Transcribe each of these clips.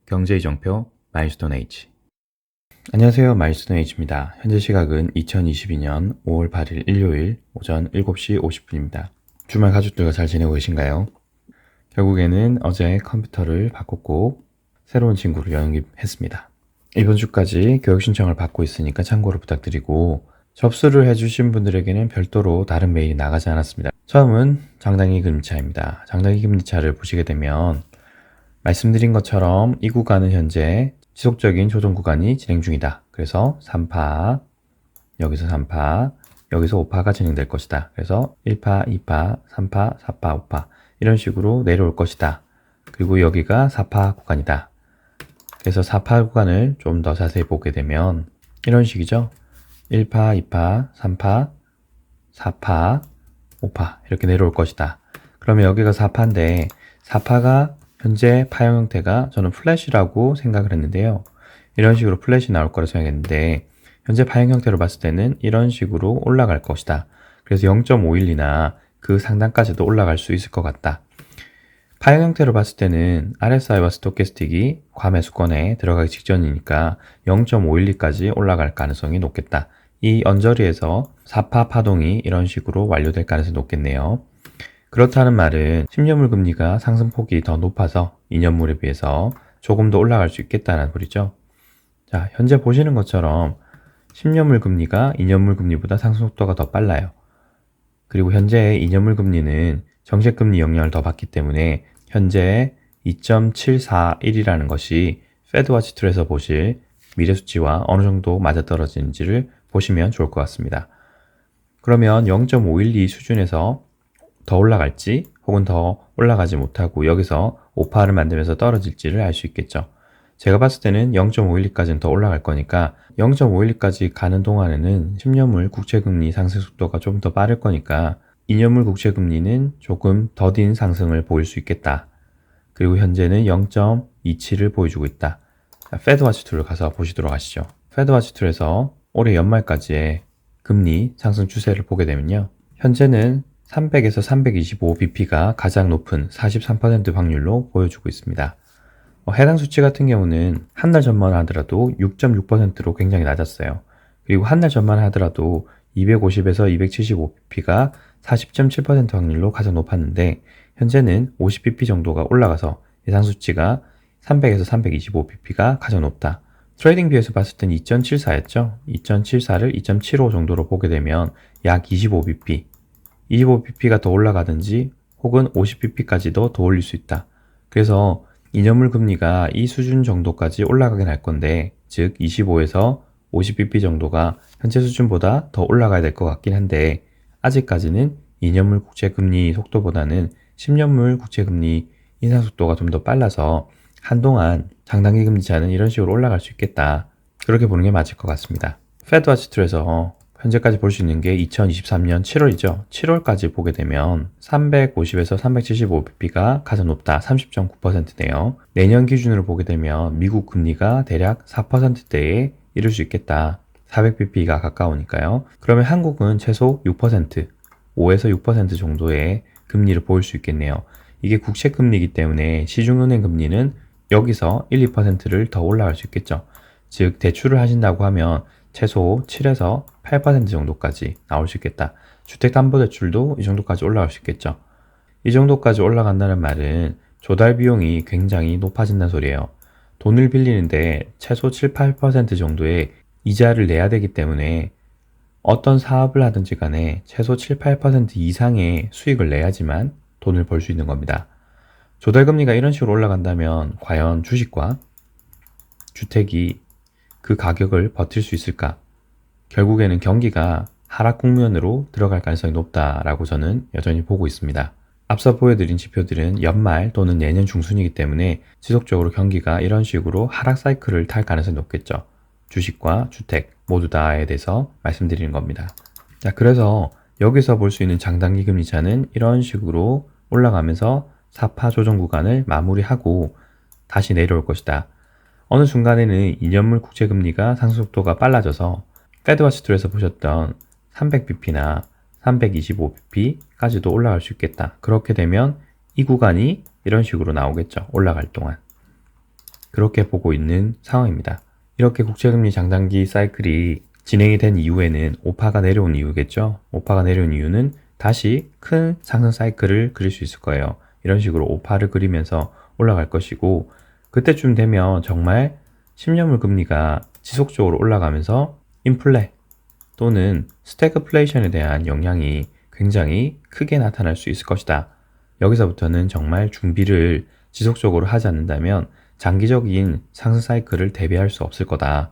경제이정표 마일스톤 H. 안녕하세요. 마일스톤 H입니다. 현재 시각은 2022년 5월 8일 일요일 오전 7시 50분입니다. 주말 가족들과 잘 지내고 계신가요? 결국에는 어제 컴퓨터를 바꿨고 새로운 친구를 영입했습니다. 이번 주까지 교육 신청을 받고 있으니까 참고를 부탁드리고, 접수를 해주신 분들에게는 별도로 다른 메일이 나가지 않았습니다. 처음은 장당기 금리차입니다. 장당기 금리차를 보시게 되면 말씀드린 것처럼 이 구간은 현재 지속적인 조정 구간이 진행 중이다. 그래서 3파, 여기서 3파, 여기서 5파가 진행될 것이다. 그래서 1파, 2파, 3파, 4파, 5파 이런 식으로 내려올 것이다. 그리고 여기가 4파 구간이다. 그래서 4파 구간을 좀 더 자세히 보게 되면 이런 식이죠. 1파, 2파, 3파, 4파, 5파 이렇게 내려올 것이다. 그러면 여기가 4파인데 4파가 현재 파형 형태가 저는 플랫이라고 생각을 했는데요. 이런 식으로 플랫이 나올 거라 생각했는데 현재 파형 형태로 봤을 때는 이런 식으로 올라갈 것이다. 그래서 0.512나 그 상단까지도 올라갈 수 있을 것 같다. 파형 형태로 봤을 때는 RSI와 스토캐스틱이 과매수권에 들어가기 직전이니까 0.512까지 올라갈 가능성이 높겠다. 이 언저리에서 4파 파동이 이런 식으로 완료될 가능성이 높겠네요. 그렇다는 말은 10년물 금리가 상승폭이 더 높아서 2년물에 비해서 조금 더 올라갈 수 있겠다는 소리죠. 자, 현재 보시는 것처럼 10년물 금리가 2년물 금리보다 상승 속도가 더 빨라요. 그리고 현재 2년물 금리는 정책금리 영향을 더 받기 때문에 현재 2.741이라는 것이 페드워치 툴에서 보실 미래 수치와 어느 정도 맞아떨어지는지를 보시면 좋을 것 같습니다. 그러면 0.512 수준에서 더 올라갈지 혹은 더 올라가지 못하고 여기서 5파를 만들면서 떨어질지를 알 수 있겠죠. 제가 봤을 때는 0.512까지는 더 올라갈 거니까 0.512까지 가는 동안에는 10년물 국채금리 상승 속도가 좀 더 빠를 거니까 2년물 국채금리는 조금 더딘 상승을 보일 수 있겠다. 그리고 현재는 0.27을 보여주고 있다. 페드워치 툴을 가서 보시도록 하시죠. 페드워치 툴에서 올해 연말까지의 금리 상승 추세를 보게 되면요. 현재는 300에서 325bp가 가장 높은 43% 확률로 보여주고 있습니다. 해당 수치 같은 경우는 한 달 전만 하더라도 6.6%로 굉장히 낮았어요. 그리고 한 달 전만 하더라도 250에서 275bp가 40.7% 확률로 가장 높았는데 현재는 50bp 정도가 올라가서 예상 수치가 300에서 325bp가 가장 높다. 트레이딩 뷰에서 봤을 땐 2.74였죠. 2.74를 2.75 정도로 보게 되면 약 25bp, 25bp가 더 올라가든지 혹은 50bp까지도 더 올릴 수 있다. 그래서 2년물 금리가 이 수준 정도까지 올라가긴 할 건데, 즉 25에서 50bp 정도가 현재 수준보다 더 올라가야 될 것 같긴 한데 아직까지는 2년물 국채금리 속도보다는 10년물 국채금리 인상 속도가 좀 더 빨라서 한동안 장단기 금리차는 이런 식으로 올라갈 수 있겠다. 그렇게 보는 게 맞을 것 같습니다. 페드워치 툴에서 현재까지 볼 수 있는 게 2023년 7월이죠. 7월까지 보게 되면 350에서 375bp가 가장 높다. 30.9%네요. 내년 기준으로 보게 되면 미국 금리가 대략 4%대에 이를 수 있겠다. 400bp가 가까우니까요. 그러면 한국은 최소 6%, 5에서 6% 정도의 금리를 보일 수 있겠네요. 이게 국채금리이기 때문에 시중은행 금리는 여기서 1, 2%를 더 올라갈 수 있겠죠. 즉 대출을 하신다고 하면 최소 7에서 8% 정도까지 나올 수 있겠다. 주택담보대출도 이 정도까지 올라갈 수 있겠죠. 이 정도까지 올라간다는 말은 조달 비용이 굉장히 높아진다는 소리예요. 돈을 빌리는데 최소 7, 8% 정도의 이자를 내야 되기 때문에 어떤 사업을 하든지 간에 최소 7, 8% 이상의 수익을 내야지만 돈을 벌 수 있는 겁니다. 조달금리가 이런 식으로 올라간다면 과연 주식과 주택이 그 가격을 버틸 수 있을까? 결국에는 경기가 하락 국면으로 들어갈 가능성이 높다라고 저는 여전히 보고 있습니다. 앞서 보여드린 지표들은 연말 또는 내년 중순이기 때문에 지속적으로 경기가 이런 식으로 하락 사이클을 탈 가능성이 높겠죠. 주식과 주택 모두 다에 대해서 말씀드리는 겁니다. 자, 그래서 여기서 볼 수 있는 장단기 금리차는 이런 식으로 올라가면서 4파 조정 구간을 마무리하고 다시 내려올 것이다. 어느 순간에는 2년물 국채금리가 상승 속도가 빨라져서 페드워치 툴에서 보셨던 300bp나 325bp까지도 올라갈 수 있겠다. 그렇게 되면 이 구간이 이런 식으로 나오겠죠. 올라갈 동안. 그렇게 보고 있는 상황입니다. 이렇게 국채금리 장단기 사이클이 진행이 된 이후에는 오파가 내려온 이유겠죠. 오파가 내려온 이유는 다시 큰 상승 사이클을 그릴 수 있을 거예요. 이런 식으로 오파를 그리면서 올라갈 것이고, 그때쯤 되면 정말 10년물 금리가 지속적으로 올라가면서 인플레 또는 스태그플레이션에 대한 영향이 굉장히 크게 나타날 수 있을 것이다. 여기서부터는 정말 준비를 지속적으로 하지 않는다면 장기적인 상승 사이클을 대비할 수 없을 거다.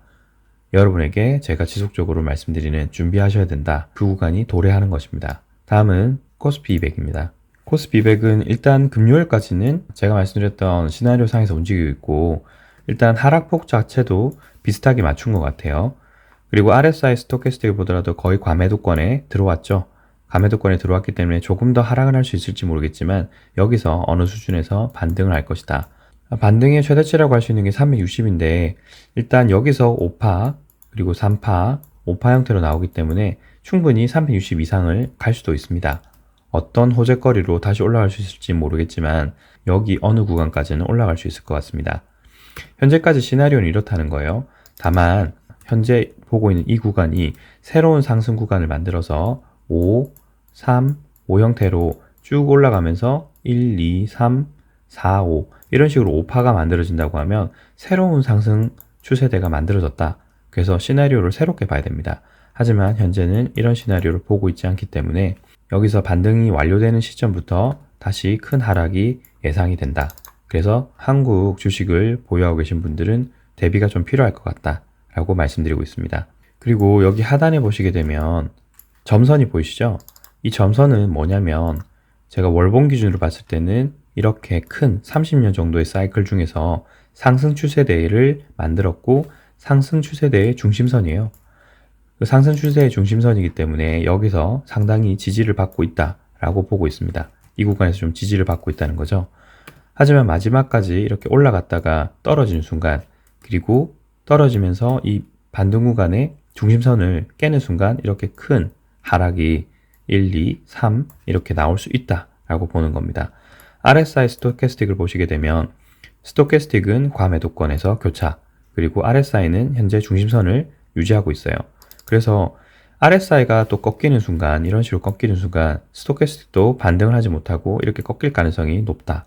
여러분에게 제가 지속적으로 말씀드리는 준비하셔야 된다. 그 구간이 도래하는 것입니다. 다음은 코스피 200입니다. 코스피 200은 일단 금요일까지는 제가 말씀드렸던 시나리오 상에서 움직이고 있고, 일단 하락폭 자체도 비슷하게 맞춘 것 같아요. 그리고 RSI 스토캐스틱을 보더라도 거의 과매도권에 들어왔죠. 과매도권에 들어왔기 때문에 조금 더 하락을 할 수 있을지 모르겠지만 여기서 어느 수준에서 반등을 할 것이다. 반등의 최대치라고 할 수 있는 게 360인데 일단 여기서 5파 그리고 3파, 5파 형태로 나오기 때문에 충분히 360 이상을 갈 수도 있습니다. 어떤 호재거리로 다시 올라갈 수 있을지 모르겠지만 여기 어느 구간까지는 올라갈 수 있을 것 같습니다. 현재까지 시나리오는 이렇다는 거예요. 다만 현재 보고 있는 이 구간이 새로운 상승 구간을 만들어서 5, 3, 5 형태로 쭉 올라가면서 1, 2, 3, 4, 5 이런 식으로 5파가 만들어진다고 하면 새로운 상승 추세대가 만들어졌다. 그래서 시나리오를 새롭게 봐야 됩니다. 하지만 현재는 이런 시나리오를 보고 있지 않기 때문에 여기서 반등이 완료되는 시점부터 다시 큰 하락이 예상이 된다. 그래서 한국 주식을 보유하고 계신 분들은 대비가 좀 필요할 것 같다 라고 말씀드리고 있습니다. 그리고 여기 하단에 보시게 되면 점선이 보이시죠? 이 점선은 뭐냐면 제가 월봉 기준으로 봤을 때는 이렇게 큰 30년 정도의 사이클 중에서 상승 추세대를 만들었고 상승 추세대의 중심선이에요. 그 상승 추세의 중심선이기 때문에 여기서 상당히 지지를 받고 있다라고 보고 있습니다. 이 구간에서 좀 지지를 받고 있다는 거죠. 하지만 마지막까지 이렇게 올라갔다가 떨어지는 순간, 그리고 떨어지면서 이 반등 구간의 중심선을 깨는 순간 이렇게 큰 하락이 1, 2, 3 이렇게 나올 수 있다라고 보는 겁니다. RSI 스토캐스틱을 보시게 되면 스토캐스틱은 과매도권에서 교차, 그리고 RSI는 현재 중심선을 유지하고 있어요. 그래서 RSI가 또 꺾이는 순간, 이런 식으로 꺾이는 순간 스토캐스틱도 반등을 하지 못하고 이렇게 꺾일 가능성이 높다.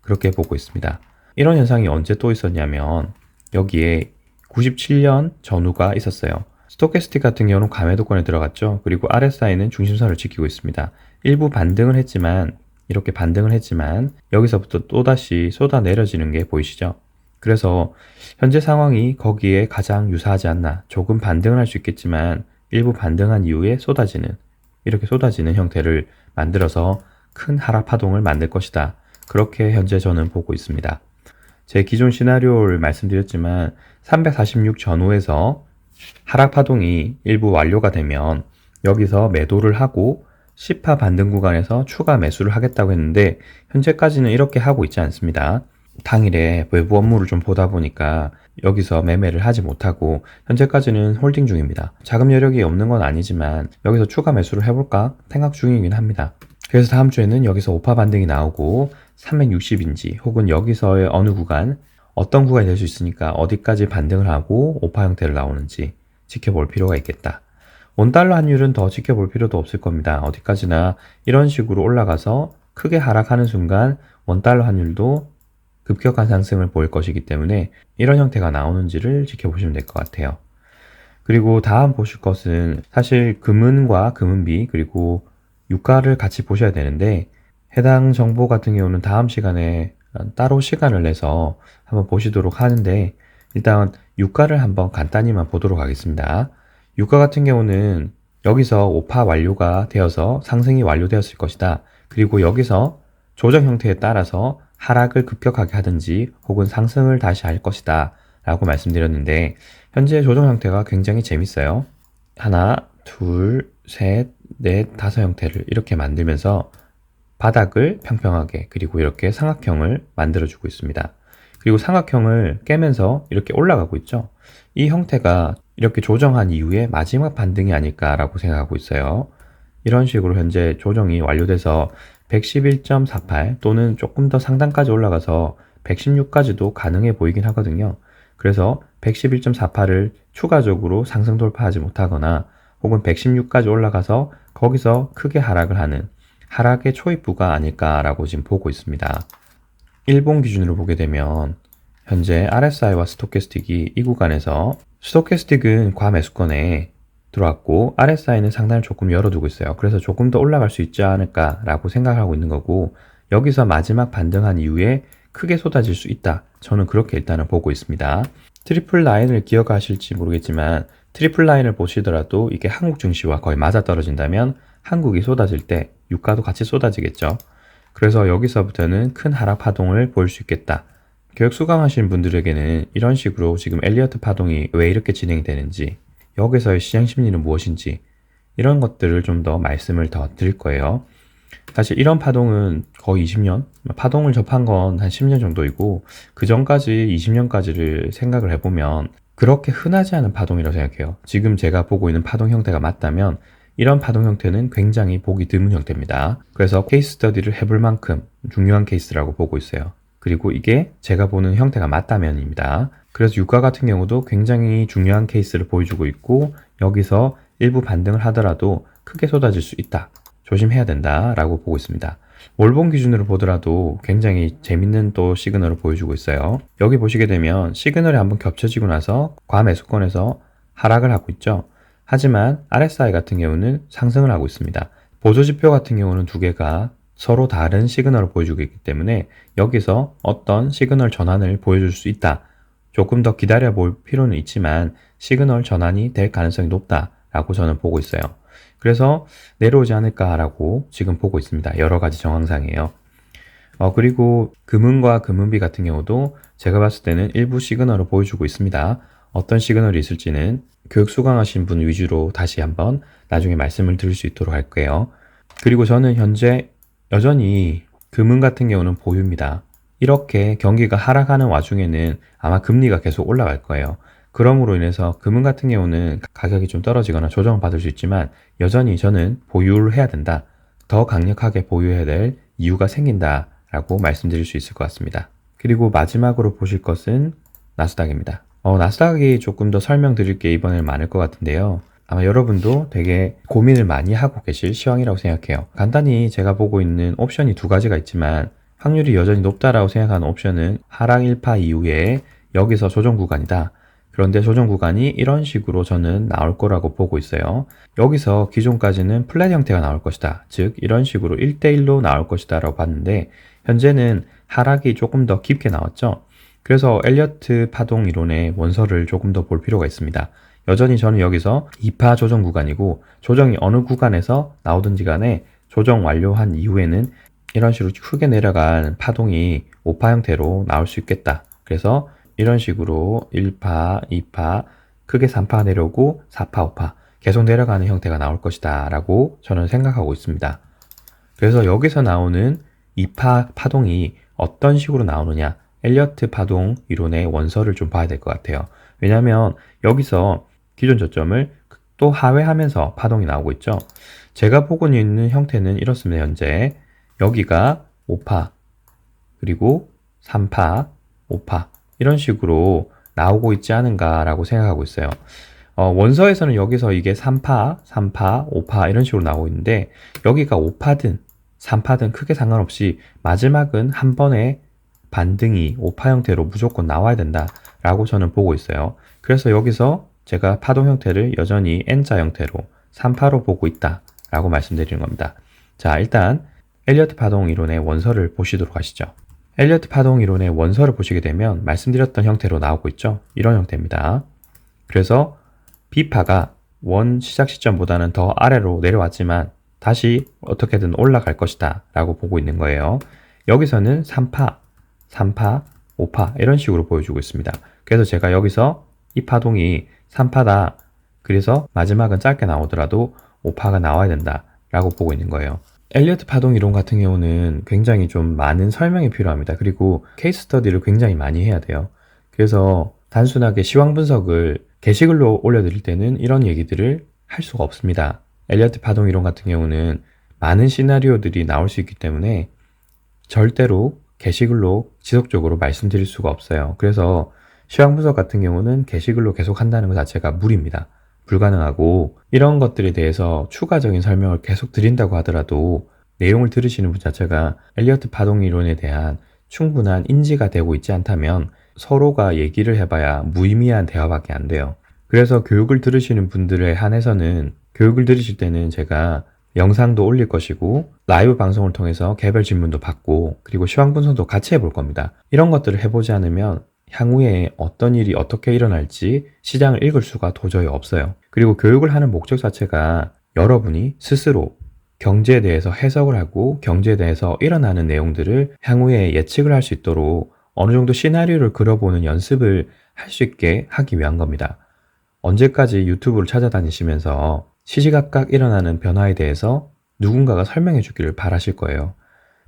그렇게 보고 있습니다. 이런 현상이 언제 또 있었냐면 여기에 97년 전후가 있었어요. 스토캐스틱 같은 경우는 과매도권에 들어갔죠. 그리고 RSI는 중심선을 지키고 있습니다. 일부 반등을 했지만, 이렇게 반등을 했지만 여기서부터 또다시 쏟아 내려지는 게 보이시죠? 그래서 현재 상황이 거기에 가장 유사하지 않나. 조금 반등을 할 수 있겠지만 일부 반등한 이후에 이렇게 쏟아지는 형태를 만들어서 큰 하락 파동을 만들 것이다. 그렇게 현재 저는 보고 있습니다. 제 기존 시나리오를 말씀드렸지만 346 전후에서 하락 파동이 일부 완료가 되면 여기서 매도를 하고 10파 반등 구간에서 추가 매수를 하겠다고 했는데 현재까지는 이렇게 하고 있지 않습니다. 당일에 외부 업무를 좀 보다 보니까 여기서 매매를 하지 못하고 현재까지는 홀딩 중입니다. 자금 여력이 없는 건 아니지만 여기서 추가 매수를 해볼까 생각 중이긴 합니다. 그래서 다음 주에는 여기서 5파 반등이 나오고 360인지 혹은 여기서의 어느 구간, 어떤 구간이 될 수 있으니까 어디까지 반등을 하고 5파 형태를 나오는지 지켜볼 필요가 있겠다. 원달러 환율은 더 지켜볼 필요도 없을 겁니다. 어디까지나 이런 식으로 올라가서 크게 하락하는 순간 원달러 환율도 급격한 상승을 보일 것이기 때문에 이런 형태가 나오는지를 지켜보시면 될 것 같아요. 그리고 다음 보실 것은 사실 금은과 금은비 그리고 유가를 같이 보셔야 되는데 해당 정보 같은 경우는 다음 시간에 따로 시간을 내서 한번 보시도록 하는데 일단 유가를 한번 간단히만 보도록 하겠습니다. 유가 같은 경우는 여기서 5파 완료가 되어서 상승이 완료되었을 것이다. 그리고 여기서 조정 형태에 따라서 하락을 급격하게 하든지 혹은 상승을 다시 할 것이다 라고 말씀드렸는데 현재 조정 형태가 굉장히 재밌어요. 하나, 둘, 셋, 넷, 다섯 형태를 이렇게 만들면서 바닥을 평평하게 그리고 이렇게 삼각형을 만들어주고 있습니다. 그리고 삼각형을 깨면서 이렇게 올라가고 있죠. 이 형태가 이렇게 조정한 이후에 마지막 반등이 아닐까라고 생각하고 있어요. 이런 식으로 현재 조정이 완료돼서 111.48 또는 조금 더 상단까지 올라가서 116까지도 가능해 보이긴 하거든요. 그래서 111.48을 추가적으로 상승 돌파하지 못하거나 혹은 116까지 올라가서 거기서 크게 하락을 하는 하락의 초입부가 아닐까라고 지금 보고 있습니다. 일본 기준으로 보게 되면 현재 RSI와 스토캐스틱이 이 구간에서 스토캐스틱은 과매수권에 들어왔고 RSI는 상단을 조금 열어두고 있어요. 그래서 조금 더 올라갈 수 있지 않을까라고 생각하고 있는 거고 여기서 마지막 반등한 이후에 크게 쏟아질 수 있다. 저는 그렇게 일단은 보고 있습니다. 트리플 라인을 기억하실지 모르겠지만 트리플 라인을 보시더라도 이게 한국 증시와 거의 맞아떨어진다면 한국이 쏟아질 때 유가도 같이 쏟아지겠죠. 그래서 여기서부터는 큰 하락 파동을 보일 수 있겠다. 교육 수강하신 분들에게는 이런 식으로 지금 엘리어트 파동이 왜 이렇게 진행이 되는지, 여기서의 시장 심리는 무엇인지 이런 것들을 좀 더 말씀을 더 드릴 거예요. 사실 이런 파동은 거의 20년, 파동을 접한 건 한 10년 정도이고 그 전까지 20년까지를 생각을 해보면 그렇게 흔하지 않은 파동이라고 생각해요. 지금 제가 보고 있는 파동 형태가 맞다면 이런 파동 형태는 굉장히 보기 드문 형태입니다. 그래서 케이스 스터디를 해볼 만큼 중요한 케이스라고 보고 있어요. 그리고 이게 제가 보는 형태가 맞다면입니다. 그래서 유가 같은 경우도 굉장히 중요한 케이스를 보여주고 있고 여기서 일부 반등을 하더라도 크게 쏟아질 수 있다. 조심해야 된다라고 보고 있습니다. 월봉 기준으로 보더라도 굉장히 재밌는 또 시그널을 보여주고 있어요. 여기 보시게 되면 시그널이 한번 겹쳐지고 나서 과매수권에서 하락을 하고 있죠. 하지만 RSI 같은 경우는 상승을 하고 있습니다. 보조지표 같은 경우는 두 개가 서로 다른 시그널을 보여주고 있기 때문에 여기서 어떤 시그널 전환을 보여줄 수 있다. 조금 더 기다려 볼 필요는 있지만 시그널 전환이 될 가능성이 높다라고 저는 보고 있어요. 그래서 내려오지 않을까라고 지금 보고 있습니다. 여러 가지 정황상이에요. 그리고 금은과 금은비 같은 경우도 제가 봤을 때는 일부 시그널을 보여주고 있습니다. 어떤 시그널이 있을지는 교육 수강하신 분 위주로 다시 한번 나중에 말씀을 드릴 수 있도록 할게요. 그리고 저는 현재 여전히 금은 같은 경우는 보유입니다. 이렇게 경기가 하락하는 와중에는 아마 금리가 계속 올라갈 거예요. 그러므로 인해서 금은 같은 경우는 가격이 좀 떨어지거나 조정을 받을 수 있지만 여전히 저는 보유를 해야 된다. 더 강력하게 보유해야 될 이유가 생긴다라고 말씀드릴 수 있을 것 같습니다. 그리고 마지막으로 보실 것은 나스닥입니다. 나스닥이 조금 더 설명드릴 게 이번에는 많을 것 같은데요. 아마 여러분도 되게 고민을 많이 하고 계실 시황이라고 생각해요. 간단히 제가 보고 있는 옵션이 두 가지가 있지만 확률이 여전히 높다라고 생각하는 옵션은 하락 1파 이후에 여기서 조정 구간이다. 그런데 조정 구간이 이런 식으로 저는 나올 거라고 보고 있어요. 여기서 기존까지는 플랫 형태가 나올 것이다. 즉 이런 식으로 1대1로 나올 것이다 라고 봤는데 현재는 하락이 조금 더 깊게 나왔죠. 그래서 엘리어트 파동 이론의 원서를 조금 더 볼 필요가 있습니다. 여전히 저는 여기서 2파 조정 구간이고 조정이 어느 구간에서 나오든지 간에 조정 완료한 이후에는 이런 식으로 크게 내려간 파동이 5파 형태로 나올 수 있겠다. 그래서 이런 식으로 1파, 2파, 크게 3파 내려오고 4파, 5파 계속 내려가는 형태가 나올 것이다 라고 저는 생각하고 있습니다. 그래서 여기서 나오는 2파 파동이 어떤 식으로 나오느냐, 엘리어트 파동 이론의 원서를 좀 봐야 될 것 같아요. 왜냐하면 여기서 기존 저점을 또 하회하면서 파동이 나오고 있죠. 제가 보고 있는 형태는 이렇습니다. 현재 여기가 5파 그리고 3파 5파 이런 식으로 나오고 있지 않은가라고 생각하고 있어요. 원서에서는 여기서 이게 3파 5파 이런 식으로 나오고 있는데 여기가 5파든 3파든 크게 상관없이 마지막은 한 번에 반등이 5파 형태로 무조건 나와야 된다라고 저는 보고 있어요. 그래서 여기서 제가 파동 형태를 여전히 N자 형태로 3파로 보고 있다라고 말씀드리는 겁니다. 자, 일단 엘리어트 파동 이론의 원서를 보시도록 하시죠. 엘리어트 파동 이론의 원서를 보시게 되면 말씀드렸던 형태로 나오고 있죠. 이런 형태입니다. 그래서 B파가 원 시작 시점보다는 더 아래로 내려왔지만 다시 어떻게든 올라갈 것이다 라고 보고 있는 거예요. 여기서는 3파, 3파, 5파 이런 식으로 보여주고 있습니다. 그래서 제가 여기서 이 파동이 3파다. 그래서 마지막은 짧게 나오더라도 5파가 나와야 된다 라고 보고 있는 거예요. 엘리어트 파동 이론 같은 경우는 굉장히 좀 많은 설명이 필요합니다. 그리고 케이스 스터디를 굉장히 많이 해야 돼요. 그래서 단순하게 시황 분석을 게시글로 올려드릴 때는 이런 얘기들을 할 수가 없습니다. 엘리어트 파동 이론 같은 경우는 많은 시나리오들이 나올 수 있기 때문에 절대로 게시글로 지속적으로 말씀드릴 수가 없어요. 그래서 시황분석 같은 경우는 게시글로 계속 한다는 것 자체가 무리입니다. 불가능하고, 이런 것들에 대해서 추가적인 설명을 계속 드린다고 하더라도 내용을 들으시는 분 자체가 엘리어트 파동 이론에 대한 충분한 인지가 되고 있지 않다면 서로가 얘기를 해봐야 무의미한 대화밖에 안 돼요. 그래서 교육을 들으시는 분들에 한해서는 교육을 들으실 때는 제가 영상도 올릴 것이고 라이브 방송을 통해서 개별 질문도 받고 그리고 시황 분석도 같이 해볼 겁니다. 이런 것들을 해보지 않으면 향후에 어떤 일이 어떻게 일어날지 시장을 읽을 수가 도저히 없어요. 그리고 교육을 하는 목적 자체가 여러분이 스스로 경제에 대해서 해석을 하고 경제에 대해서 일어나는 내용들을 향후에 예측을 할 수 있도록 어느 정도 시나리오를 그려보는 연습을 할 수 있게 하기 위한 겁니다. 언제까지 유튜브를 찾아다니시면서 시시각각 일어나는 변화에 대해서 누군가가 설명해 주기를 바라실 거예요.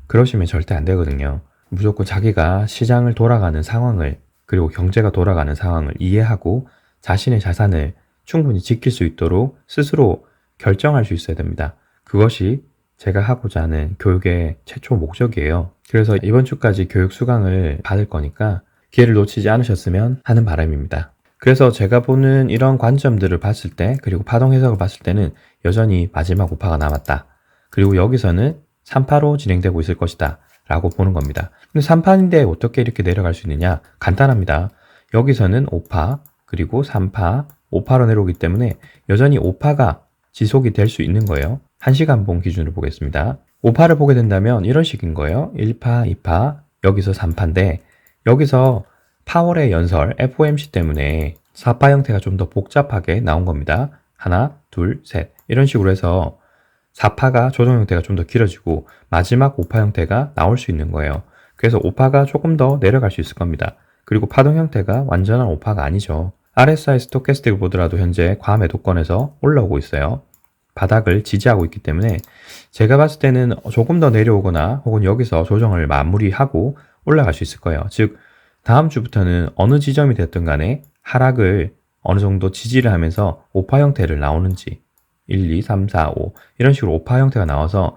그러시면 절대 안 되거든요. 무조건 자기가 시장을 돌아가는 상황을, 그리고 경제가 돌아가는 상황을 이해하고 자신의 자산을 충분히 지킬 수 있도록 스스로 결정할 수 있어야 됩니다. 그것이 제가 하고자 하는 교육의 최초 목적이에요. 그래서 이번 주까지 교육 수강을 받을 거니까 기회를 놓치지 않으셨으면 하는 바람입니다. 그래서 제가 보는 이런 관점들을 봤을 때, 그리고 파동 해석을 봤을 때는 여전히 마지막 우파가 남았다. 그리고 여기서는 3파로 진행되고 있을 것이다 라고 보는 겁니다. 근데 3파인데 어떻게 이렇게 내려갈 수 있느냐? 간단합니다. 여기서는 5파, 그리고 3파, 5파로 내려오기 때문에 여전히 5파가 지속이 될 수 있는 거예요. 1시간봉 기준으로 보겠습니다. 5파를 보게 된다면 이런 식인 거예요. 1파, 2파, 여기서 3파인데 여기서 파월의 연설, FOMC 때문에 4파 형태가 좀 더 복잡하게 나온 겁니다. 하나, 둘, 셋 이런 식으로 해서 4파가 조정 형태가 좀 더 길어지고 마지막 5파 형태가 나올 수 있는 거예요. 그래서 5파가 조금 더 내려갈 수 있을 겁니다. 그리고 파동 형태가 완전한 5파가 아니죠. RSI 스토캐스틱을 보더라도 현재 과매도권에서 올라오고 있어요. 바닥을 지지하고 있기 때문에 제가 봤을 때는 조금 더 내려오거나 혹은 여기서 조정을 마무리하고 올라갈 수 있을 거예요. 즉 다음 주부터는 어느 지점이 됐든 간에 하락을 어느 정도 지지를 하면서 5파 형태를 나오는지 1, 2, 3, 4, 5 이런 식으로 5파 형태가 나와서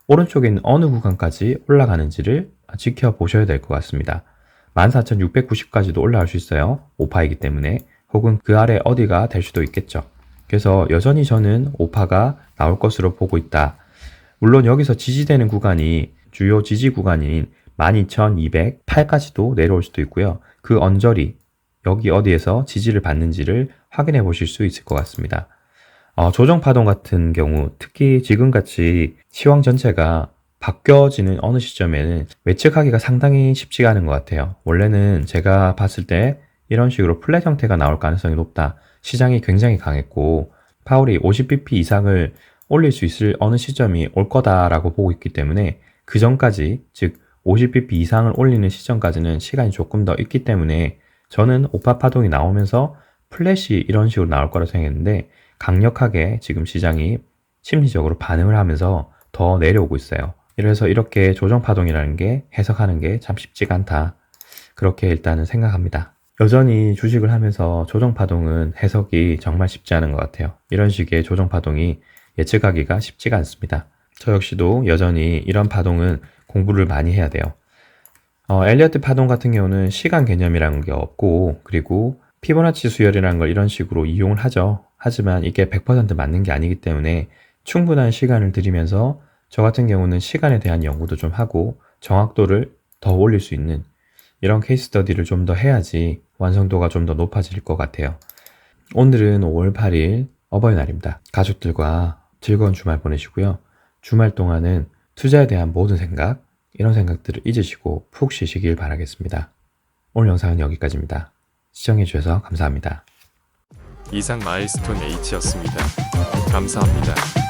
오른쪽에 있는 어느 구간까지 올라가는지를 지켜보셔야 될 것 같습니다. 14,690까지도 올라갈 수 있어요. 5파이기 때문에. 혹은 그 아래 어디가 될 수도 있겠죠. 그래서 여전히 저는 5파가 나올 것으로 보고 있다. 물론 여기서 지지되는 구간이 주요 지지 구간인 12,208까지도 내려올 수도 있고요. 그 언저리 여기 어디에서 지지를 받는지를 확인해 보실 수 있을 것 같습니다. 조정 파동 같은 경우 특히 지금같이 시황 전체가 바뀌어지는 어느 시점에는 예측하기가 상당히 쉽지가 않은 것 같아요. 원래는 제가 봤을 때 이런 식으로 플랫 형태가 나올 가능성이 높다. 시장이 굉장히 강했고 파월이 50bp 이상을 올릴 수 있을 어느 시점이 올 거다라고 보고 있기 때문에 그 전까지 즉 50bp 이상을 올리는 시점까지는 시간이 조금 더 있기 때문에 저는 5파 파동이 나오면서 플랫이 이런 식으로 나올 거라 생각했는데 강력하게 지금 시장이 심리적으로 반응을 하면서 더 내려오고 있어요. 그래서 이렇게 조정 파동이라는 게 해석하는 게 참 쉽지가 않다. 그렇게 일단은 생각합니다. 여전히 주식을 하면서 조정 파동은 해석이 정말 쉽지 않은 것 같아요. 이런 식의 조정 파동이 예측하기가 쉽지가 않습니다. 저 역시도 여전히 이런 파동은 공부를 많이 해야 돼요. 엘리어트 파동 같은 경우는 시간 개념이라는 게 없고 그리고 피보나치 수열이라는 걸 이런 식으로 이용을 하죠. 하지만 이게 100% 맞는 게 아니기 때문에 충분한 시간을 들이면서 저 같은 경우는 시간에 대한 연구도 좀 하고 정확도를 더 올릴 수 있는 이런 케이스 스터디를 좀 더 해야지 완성도가 좀 더 높아질 것 같아요. 오늘은 5월 8일 어버이날입니다. 가족들과 즐거운 주말 보내시고요. 주말 동안은 투자에 대한 모든 생각, 이런 생각들을 잊으시고 푹 쉬시길 바라겠습니다. 오늘 영상은 여기까지입니다. 시청해주셔서 감사합니다. 이상 마일스톤 H였습니다. 감사합니다.